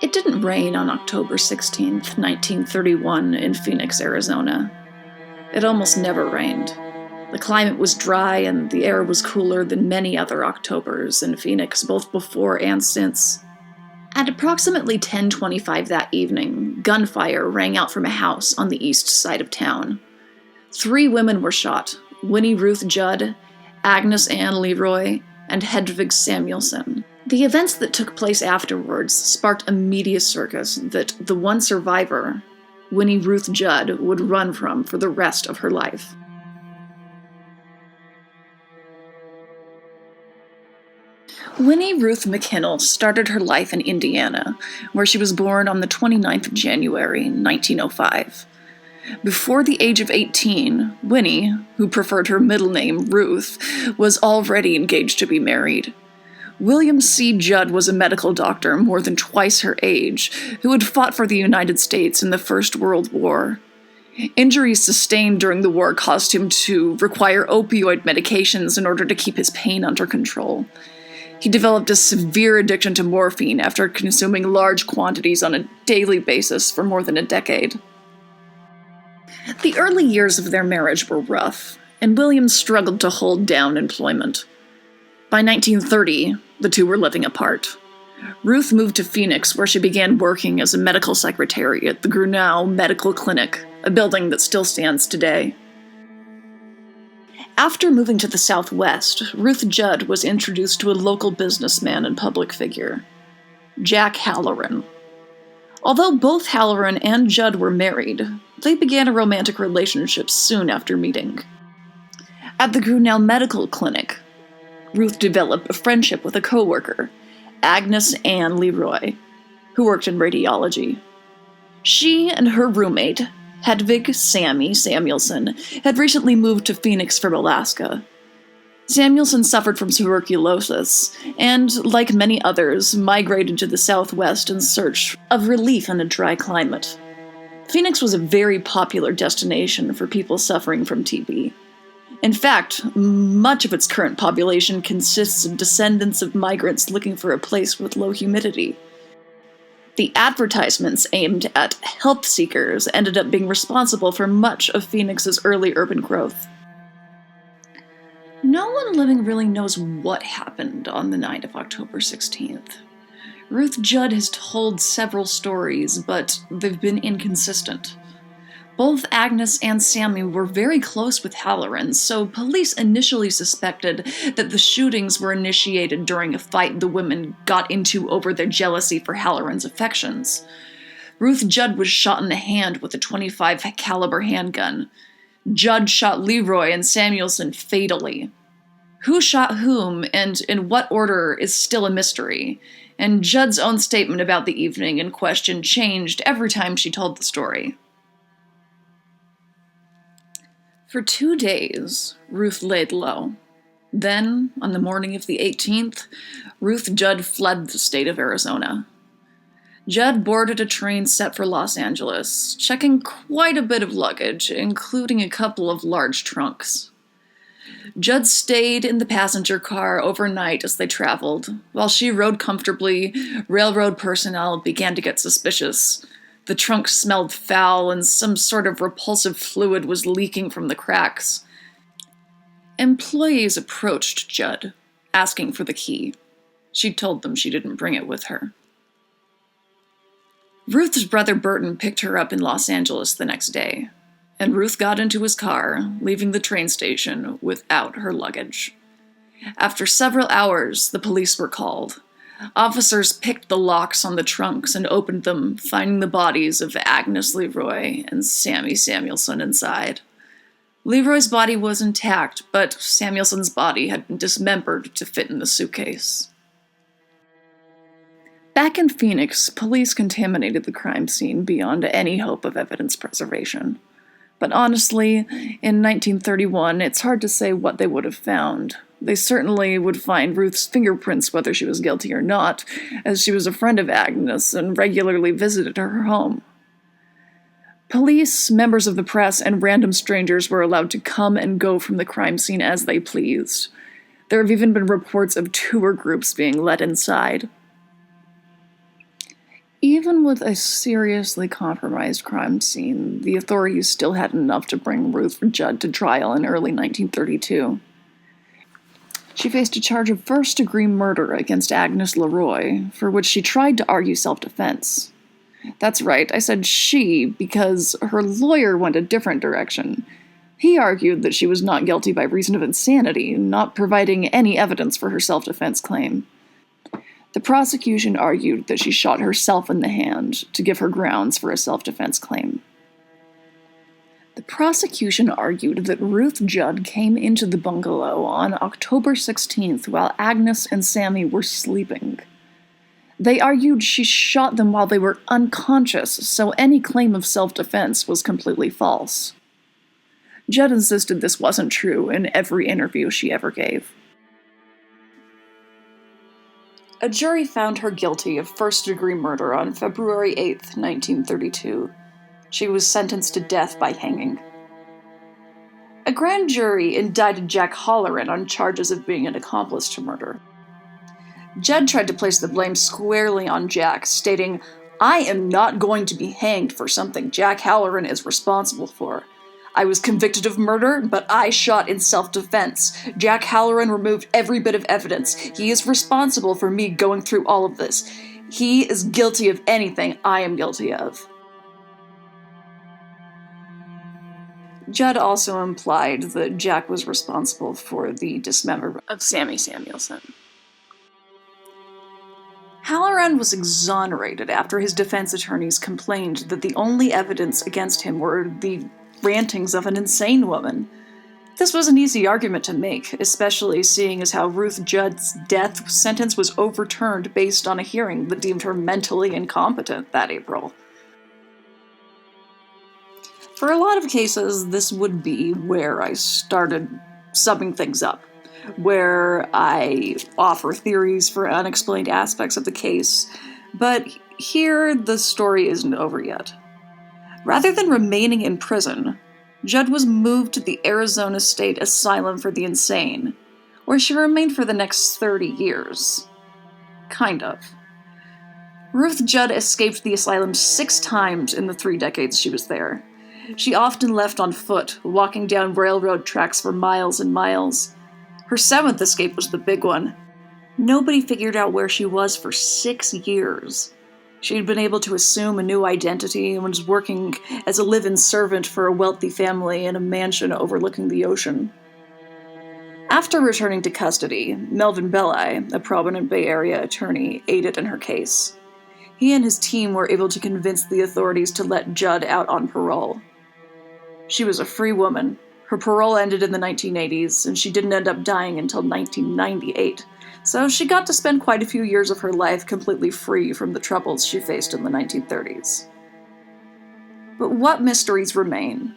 It didn't rain on October 16th, 1931 in Phoenix, Arizona. It almost never rained. The climate was dry and the air was cooler than many other Octobers in Phoenix, both before and since. At approximately 10:25 that evening, gunfire rang out from a house on the east side of town. 3 women were shot: Winnie Ruth Judd, Agnes LeRoi, and Hedvig Samuelson. The events that took place afterwards sparked a media circus that the one survivor, Winnie Ruth Judd, would run from for the rest of her life. Winnie Ruth McKinnell started her life in Indiana, where she was born on the 29th of January, 1905. Before the age of 18, Winnie, who preferred her middle name, Ruth, was already engaged to be married. William C. Judd was a medical doctor more than twice her age, who had fought for the United States in the First World War. Injuries sustained during the war caused him to require opioid medications in order to keep his pain under control. He developed a severe addiction to morphine after consuming large quantities on a daily basis for more than a decade. The early years of their marriage were rough, and William struggled to hold down employment. By 1930, the two were living apart. Ruth moved to Phoenix, where she began working as a medical secretary at the GRUNOW Medical Clinic, a building that still stands today. After moving to the Southwest, Ruth Judd was introduced to a local businessman and public figure, Jack Halloran. Although both Halloran and Judd were married, they began a romantic relationship soon after meeting. At the GRUNOW Medical Clinic, Ruth developed a friendship with a co-worker, Agnes LeRoi, who worked in radiology. She and her roommate, Hedvig Samuelson, had recently moved to Phoenix from Alaska. Samuelson suffered from tuberculosis, and, like many others, migrated to the Southwest in search of relief in a dry climate. Phoenix was a very popular destination for people suffering from TB. In fact, much of its current population consists of descendants of migrants looking for a place with low humidity. The advertisements aimed at health seekers ended up being responsible for much of Phoenix's early urban growth. No one living really knows what happened on the night of October 16th. Ruth Judd has told several stories, but they've been inconsistent. Both Agnes and Sammy were very close with Halloran, so police initially suspected that the shootings were initiated during a fight the women got into over their jealousy for Halloran's affections. Ruth Judd was shot in the hand with a .25 caliber handgun. Judd shot LeRoi and Samuelson fatally. Who shot whom and in what order is still a mystery, and Judd's own statement about the evening in question changed every time she told the story. For 2 days, Ruth laid low. Then, on the morning of the 18th, Ruth Judd fled the state of Arizona. Judd boarded a train set for Los Angeles, checking quite a bit of luggage, including a couple of large trunks. Judd stayed in the passenger car overnight as they traveled. While she rode comfortably, railroad personnel began to get suspicious. The trunk smelled foul, and some sort of repulsive fluid was leaking from the cracks. Employees approached Judd, asking for the key. She told them she didn't bring it with her. Ruth's brother Burton picked her up in Los Angeles the next day, and Ruth got into his car, leaving the train station without her luggage. After several hours, the police were called. Officers picked the locks on the trunks and opened them, finding the bodies of Agnes LeRoi and Sammy Samuelson inside. LeRoi's body was intact, but Samuelson's body had been dismembered to fit in the suitcase. Back in Phoenix, police contaminated the crime scene beyond any hope of evidence preservation. But honestly, in 1931, it's hard to say what they would have found. They certainly would find Ruth's fingerprints whether she was guilty or not, as she was a friend of Agnes and regularly visited her home. Police, members of the press, and random strangers were allowed to come and go from the crime scene as they pleased. There have even been reports of tour groups being let inside. Even with a seriously compromised crime scene, the authorities still had enough to bring Ruth Judd to trial in early 1932. She faced a charge of first-degree murder against Agnes LeRoi, for which she tried to argue self-defense. That's right, I said she, because her lawyer went a different direction. He argued that she was not guilty by reason of insanity, not providing any evidence for her self-defense claim. The prosecution argued that she shot herself in the hand to give her grounds for a self-defense claim. The prosecution argued that Ruth Judd came into the bungalow on October 16th while Agnes and Sammy were sleeping. They argued she shot them while they were unconscious, so any claim of self-defense was completely false. Judd insisted this wasn't true in every interview she ever gave. A jury found her guilty of first-degree murder on February 8, 1932. She was sentenced to death by hanging. A grand jury indicted Jack Halloran on charges of being an accomplice to murder. Judd tried to place the blame squarely on Jack, stating, "I am not going to be hanged for something Jack Halloran is responsible for. I was convicted of murder, but I shot in self-defense. Jack Halloran removed every bit of evidence. He is responsible for me going through all of this. He is guilty of anything I am guilty of." Judd also implied that Jack was responsible for the dismemberment of Sammy Samuelson. Halloran was exonerated after his defense attorneys complained that the only evidence against him were the rantings of an insane woman. This was an easy argument to make, especially seeing as how Ruth Judd's death sentence was overturned based on a hearing that deemed her mentally incompetent that April. For a lot of cases, this would be where I started summing things up, where I offer theories for unexplained aspects of the case, but here the story isn't over yet. Rather than remaining in prison, Judd was moved to the Arizona State Asylum for the Insane, where she remained for the next 30 years. Kind of. Ruth Judd escaped the asylum 6 times in the 3 decades she was there. She often left on foot, walking down railroad tracks for miles and miles. Her 7th escape was the big one. Nobody figured out where she was for 6 years. She had been able to assume a new identity and was working as a live-in servant for a wealthy family in a mansion overlooking the ocean. After returning to custody, Melvin Belli, a prominent Bay Area attorney, aided in her case. He and his team were able to convince the authorities to let Judd out on parole. She was a free woman. Her parole ended in the 1980s, and she didn't end up dying until 1998. So she got to spend quite a few years of her life completely free from the troubles she faced in the 1930s. But what mysteries remain?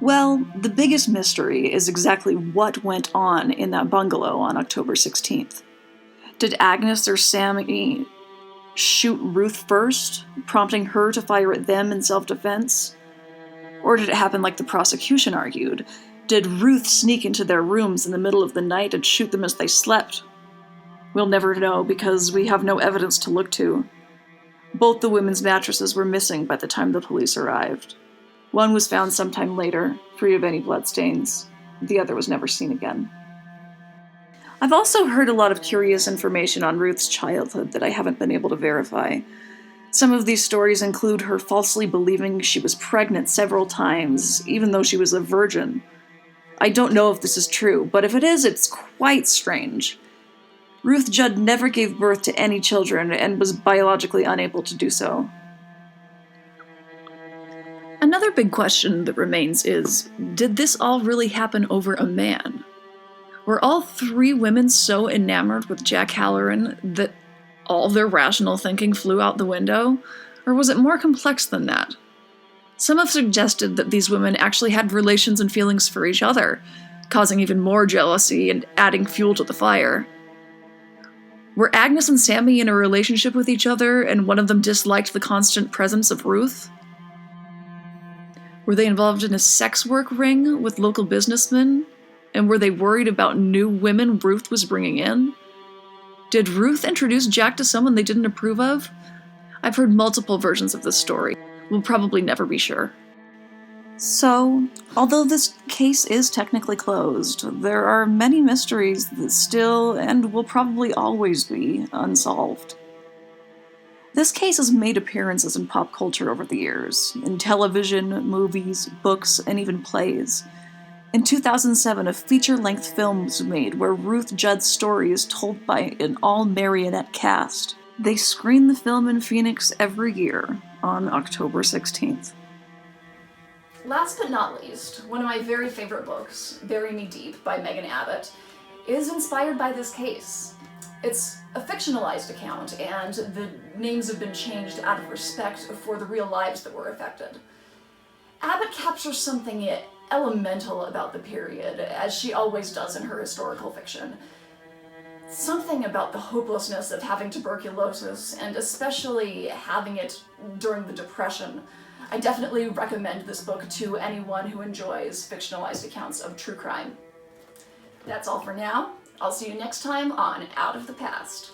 Well, the biggest mystery is exactly what went on in that bungalow on October 16th. Did Agnes or Sammy shoot Ruth first, prompting her to fire at them in self-defense? Or did it happen like the prosecution argued? Did Ruth sneak into their rooms in the middle of the night and shoot them as they slept? We'll never know because we have no evidence to look to. Both the women's mattresses were missing by the time the police arrived. One was found sometime later, free of any bloodstains. The other was never seen again. I've also heard a lot of curious information on Ruth's childhood that I haven't been able to verify. Some of these stories include her falsely believing she was pregnant several times, even though she was a virgin. I don't know if this is true, but if it is, it's quite strange. Ruth Judd never gave birth to any children and was biologically unable to do so. Another big question that remains is, did this all really happen over a man? Were all 3 women so enamored with Jack Halloran that all their rational thinking flew out the window? Or was it more complex than that? Some have suggested that these women actually had relations and feelings for each other, causing even more jealousy and adding fuel to the fire. Were Agnes and Sammy in a relationship with each other, and one of them disliked the constant presence of Ruth? Were they involved in a sex work ring with local businessmen? And were they worried about new women Ruth was bringing in? Did Ruth introduce Jack to someone they didn't approve of? I've heard multiple versions of this story. We'll probably never be sure. So, although this case is technically closed, there are many mysteries that still, and will probably always be, unsolved. This case has made appearances in pop culture over the years, in television, movies, books, and even plays. In 2007, a feature-length film was made where Ruth Judd's story is told by an all-marionette cast. They screen the film in Phoenix every year on October 16th. Last but not least, one of my very favorite books, Bury Me Deep by Megan Abbott, is inspired by this case. It's a fictionalized account, and the names have been changed out of respect for the real lives that were affected. Abbott captures something elemental about the period, as she always does in her historical fiction. Something about the hopelessness of having tuberculosis, and especially having it during the Depression. I definitely recommend this book to anyone who enjoys fictionalized accounts of true crime. That's all for now. I'll see you next time on Out of the Past.